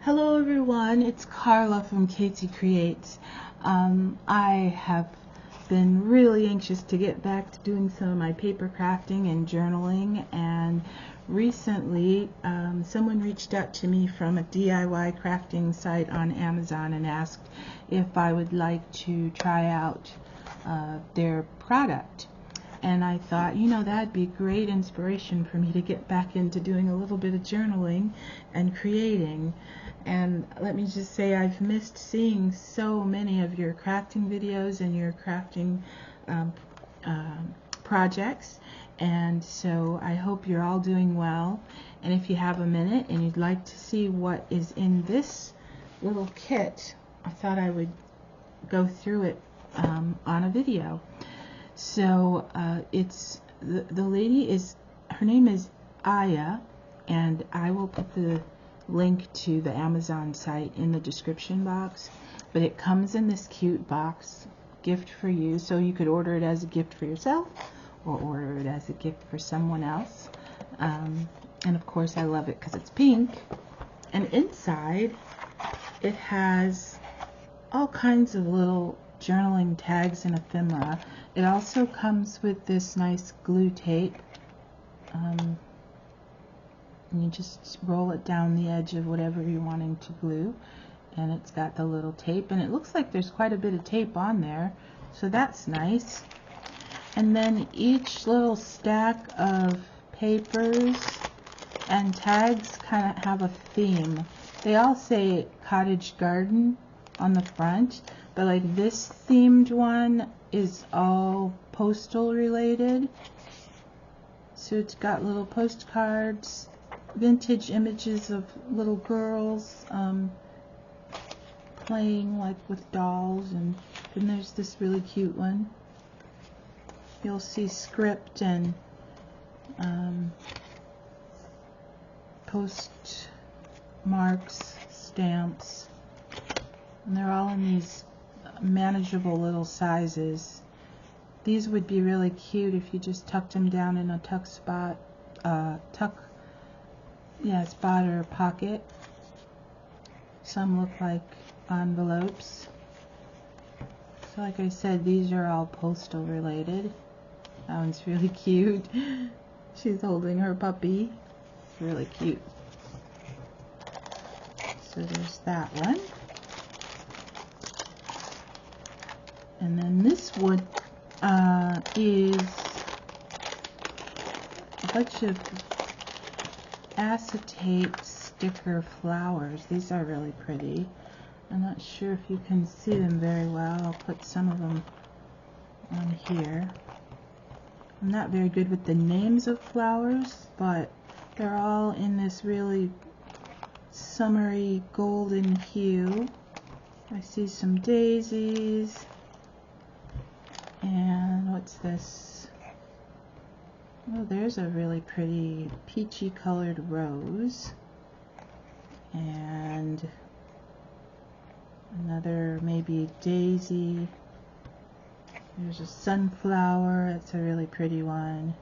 Hello everyone, it's Carla from Katie Creates. I have been really anxious to get back to doing some of my paper crafting and journaling, and recently someone reached out to me from a DIY crafting site on Amazon and asked if I would like to try out their product. And I thought, that'd be great inspiration for me to get back into doing a little bit of journaling and creating. And let me just say, I've missed seeing so many of your crafting videos and your crafting projects. And so I hope you're all doing well. And if you have a minute and you'd like to see what is in this little kit, I thought I would go through it on a video. So it's the lady is, her name is Aya, and I will put the link to the Amazon site in the description box. But it comes in this cute box, gift for you, so you could order it as a gift for yourself or order it as a gift for someone else. And of course I love it because it's pink, and inside it has all kinds of little journaling tags and ephemera. It also comes with this nice glue tape, and you just roll it down the edge of whatever you're wanting to glue, and it's got the little tape, and it looks like there's quite a bit of tape on there, so that's nice. And then each little stack of papers and tags kind of have a theme. They all say cottage garden on the front, but like this themed one is all postal related. So it's got little postcards, vintage images of little girls playing like with dolls, and then there's this really cute one. You'll see script and postmarks, stamps, and they're all in these manageable little sizes. These would be really cute if you just tucked them down in a spot or pocket. Some look like envelopes. So like I said, these are all postal related. That one's really cute. She's holding her puppy. It's really cute. So there's that one. And then this one is a bunch of acetate sticker flowers. These are really pretty. I'm not sure if you can see them very well. I'll put some of them on here. I'm not very good with the names of flowers, but they're all in this really summery golden hue. I see some daisies. And what's this? Oh, there's a really pretty peachy colored rose. And another maybe daisy. There's a sunflower. It's a really pretty one.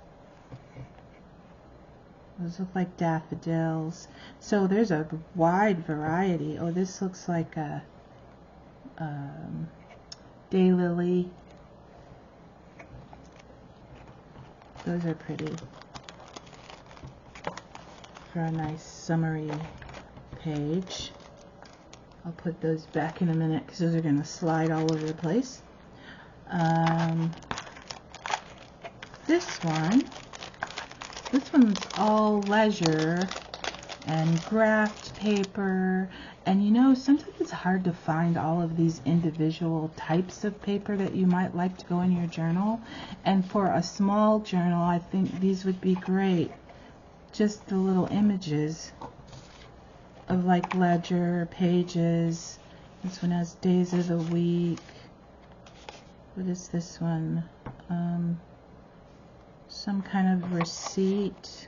Those look like daffodils. So there's a wide variety. Oh, this looks like a daylily. Those are pretty for a nice summery page. I'll put those back in a minute because those are going to slide all over the place. This one's all leisure and graphed paper, and sometimes it's hard to find all of these individual types of paper that you might like to go in your journal, and for a small journal I think these would be great. Just the little images of like ledger pages. This one has days of the week. What is this one? Some kind of receipt.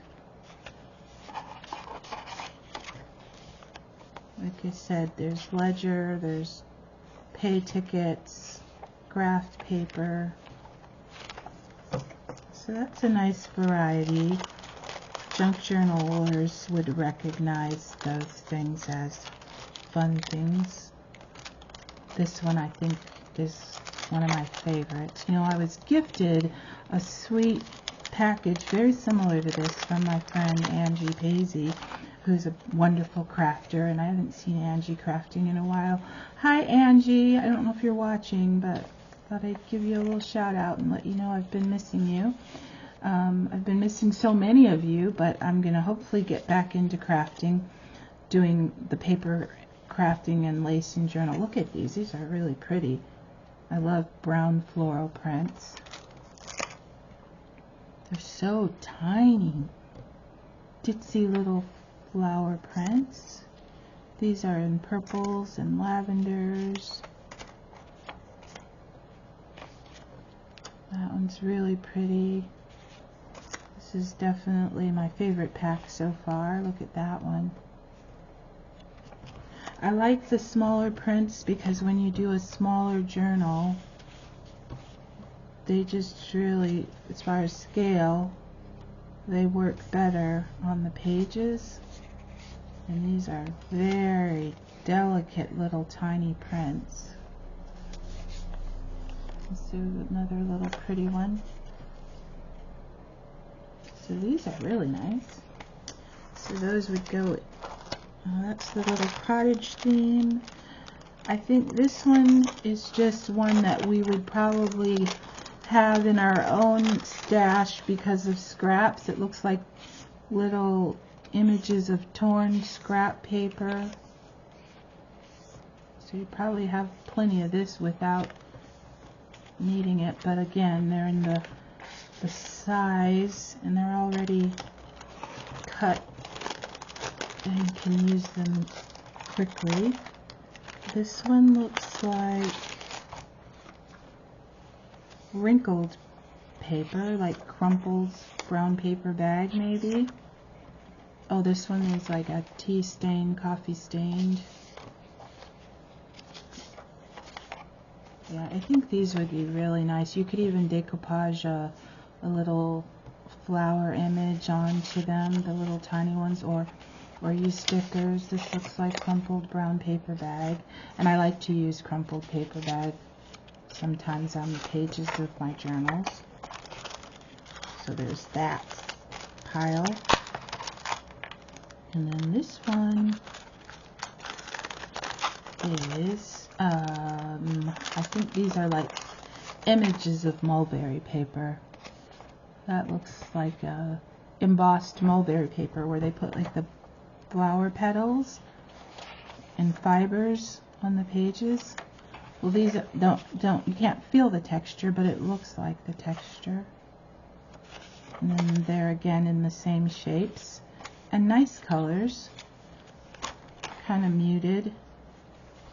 Like I said, there's ledger, there's pay tickets, graphed paper. So that's a nice variety. Junk journalers would recognize those things as fun things. This one I think is one of my favorites. You know, I was gifted a sweet package very similar to this from my friend Angie Paisley, who's a wonderful crafter, and I haven't seen Angie crafting in a while. Hi Angie, I don't know if you're watching, but I thought I'd give you a little shout out and let you know I've been missing you. I've been missing so many of you, but I'm going to hopefully get back into crafting, doing the paper crafting and lacing journal. Look at these. These are really pretty. I love brown floral prints. They're so tiny. Ditzy little flower prints. These are in purples and lavenders. That one's really pretty. This is definitely my favorite pack so far. Look at that one. I like the smaller prints because when you do a smaller journal, they just really, as far as scale, they work better on the pages. And these are very delicate little tiny prints. Let's do another little pretty one. So these are really nice. So those would go, that's the little cottage theme. I think this one is just one that we would probably have in our own stash because of scraps. It looks like little images of torn scrap paper. So you probably have plenty of this without needing it, but again, they're in the size and they're already cut and you can use them quickly. This one looks like wrinkled paper, like crumpled brown paper bag maybe. Oh, this one is like a tea stain, coffee stained. Yeah, I think these would be really nice. You could even decoupage a little flower image onto them, the little tiny ones, or use stickers. This looks like crumpled brown paper bag, and I like to use crumpled paper bag sometimes on the pages of my journals. So there's that pile. And then this one is, I think these are like images of mulberry paper. That looks like embossed mulberry paper where they put like the flower petals and fibers on the pages. Well, these you can't feel the texture, but it looks like the texture. And then they're again in the same shapes and nice colors, kind of muted,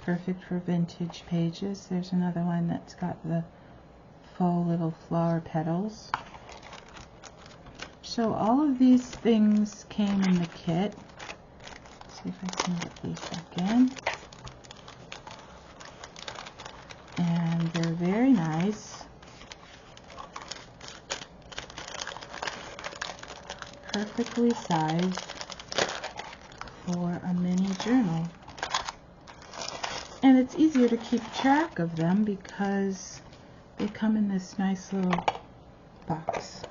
perfect for vintage pages. There's another one that's got the faux little flower petals. So all of these things came in the kit. Let's see if I can get these back in. And they're very nice. Perfectly sized for a mini journal. And it's easier to keep track of them because they come in this nice little box.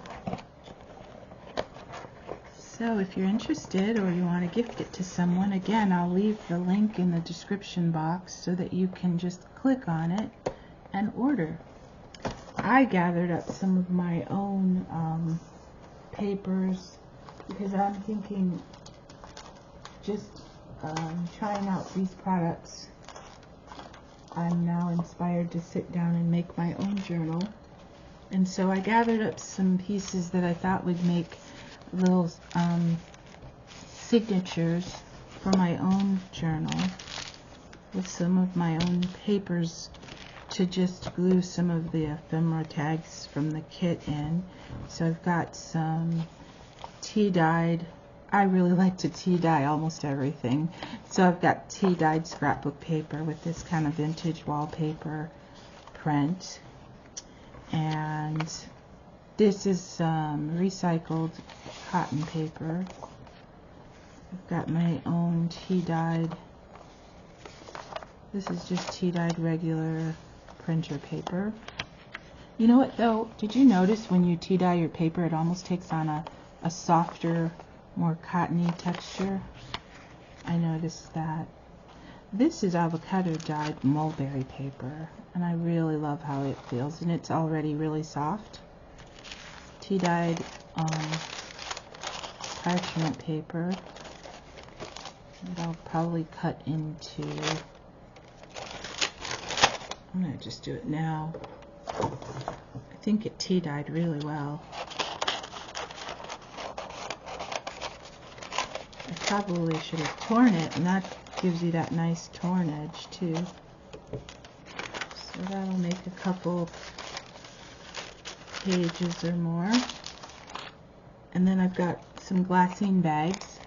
So if you're interested or you want to gift it to someone, again, I'll leave the link in the description box so that you can just click on it and order. I gathered up some of my own papers because I'm thinking just trying out these products. I'm now inspired to sit down and make my own journal. And so I gathered up some pieces that I thought would make little signatures for my own journal with some of my own papers to just glue some of the ephemera tags from the kit in. So I've got some tea dyed, I really like to tea dye almost everything, so I've got tea dyed scrapbook paper with this kind of vintage wallpaper print, and this is recycled cotton paper. I've got my own tea dyed This is just tea-dyed regular printer paper. You know what though? Did you notice when you tea-dye your paper, it almost takes on a softer, more cottony texture? I noticed that. This is avocado dyed mulberry paper, and I really love how it feels, and it's already really soft. Tea-dyed parchment paper that I'll probably cut into. I'm going to just do it now. I think it tea-dyed really well. I probably should have torn it, and that gives you that nice torn edge too. So that'll make a couple pages or more. And then I've got some glassine bags,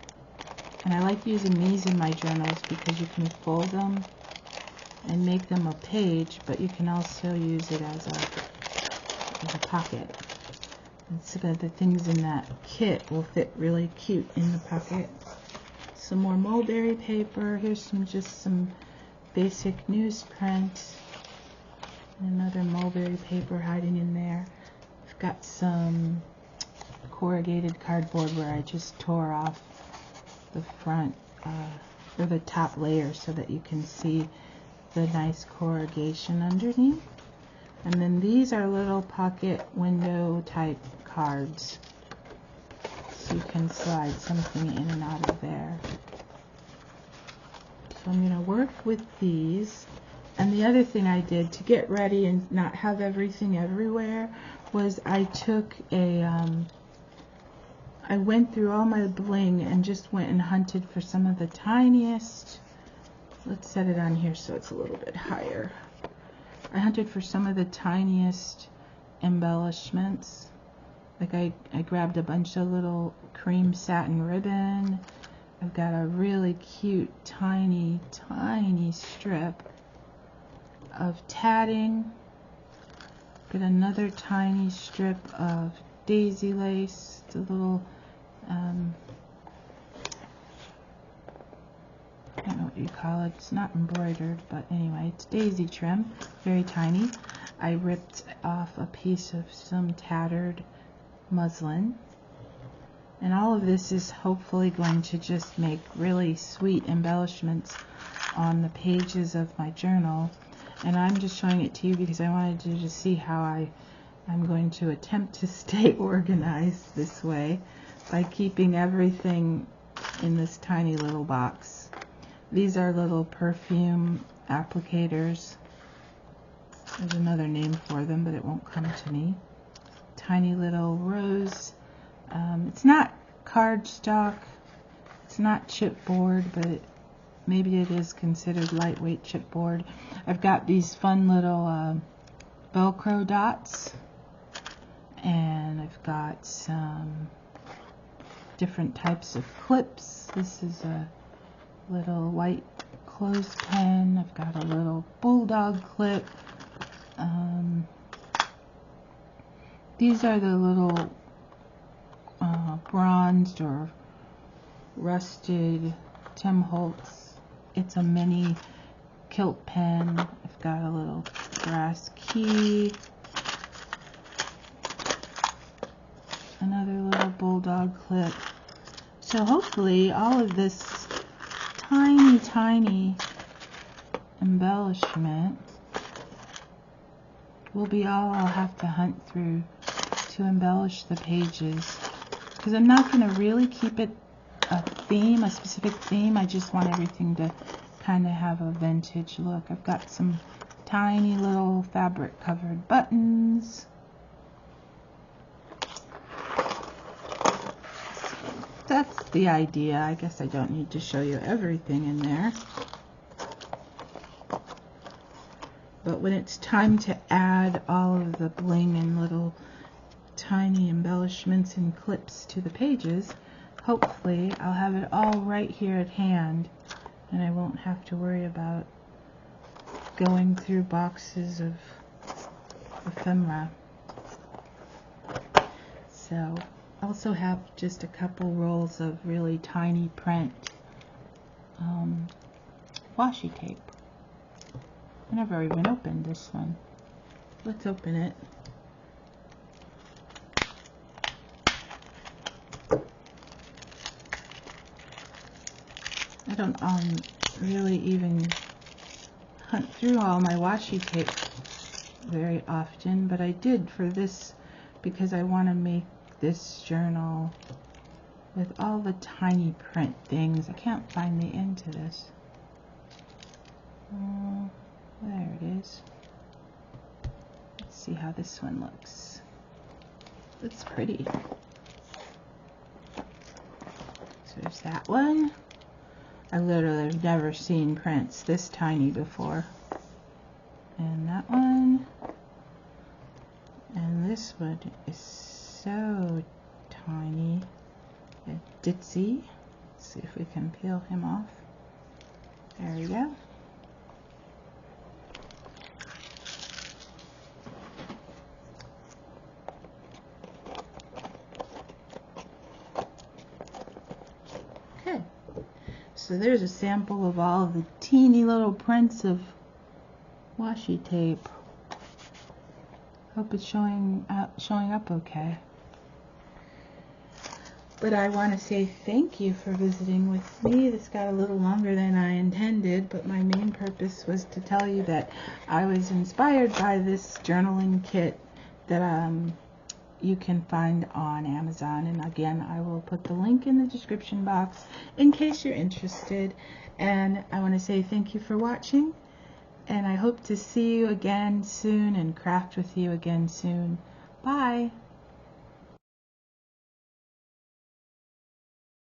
and I like using these in my journals because you can fold them and make them a page, but you can also use it as a pocket. And some of the things in that kit will fit really cute in the pocket. Some more mulberry paper. Here's just some basic newsprint. Another mulberry paper hiding in there. I've got some corrugated cardboard where I just tore off the front or the top layer so that you can see the nice corrugation underneath. And then these are little pocket window type cards, so you can slide something in and out of there. So I'm going to work with these. And the other thing I did to get ready and not have everything everywhere was I took I went through all my bling and just went and hunted for some of the tiniest. Let's set it on here so it's a little bit higher. I hunted for some of the tiniest embellishments. Like I grabbed a bunch of little cream satin ribbon. I've got a really cute tiny strip of tatting. Got another tiny strip of daisy lace, the little I don't know what you call it. It's not embroidered, but anyway, it's daisy trim, very tiny. I ripped off a piece of some tattered muslin. And all of this is hopefully going to just make really sweet embellishments on the pages of my journal. And I'm just showing it to you because I wanted you to see how I'm going to attempt to stay organized this way by keeping everything in this tiny little box. These are little perfume applicators. There's another name for them, but it won't come to me. Tiny little rose. It's not cardstock. It's not chipboard, but maybe it is considered lightweight chipboard. I've got these fun little Velcro dots, and I've got some different types of clips. This is a little white clothespin. I've got a little bulldog clip. These are the little bronzed or rusted Tim Holtz. It's a mini kilt pen. I've got a little brass key. Another little bulldog clip. So hopefully all of this tiny embellishment will be all I'll have to hunt through to embellish the pages, because I'm not going to really keep it a specific theme. I just want everything to kind of have a vintage look. I've got some tiny little fabric covered buttons. That's the idea. I guess I don't need to show you everything in there. But when it's time to add all of the bling and little tiny embellishments and clips to the pages, hopefully I'll have it all right here at hand, and I won't have to worry about going through boxes of ephemera. So I also have just a couple rolls of really tiny print washi tape. I never even opened this one. Let's open it. I don't really even hunt through all my washi tape very often, but I did for this because I want to make this journal with all the tiny print things. I can't find the end to this. There it is. Let's see how this one looks. It's pretty. So there's that one. I literally have never seen prints this tiny before. And that one. And this one is so tiny. Ditzy. Let's see if we can peel him off. There we go. Okay. So there's a sample of all the teeny little prints of washi tape. Hope it's showing up okay. But I want to say thank you for visiting with me. This got a little longer than I intended, but my main purpose was to tell you that I was inspired by this journaling kit that you can find on Amazon. And again, I will put the link in the description box in case you're interested. And I want to say thank you for watching. And I hope to see you again soon and craft with you again soon. Bye.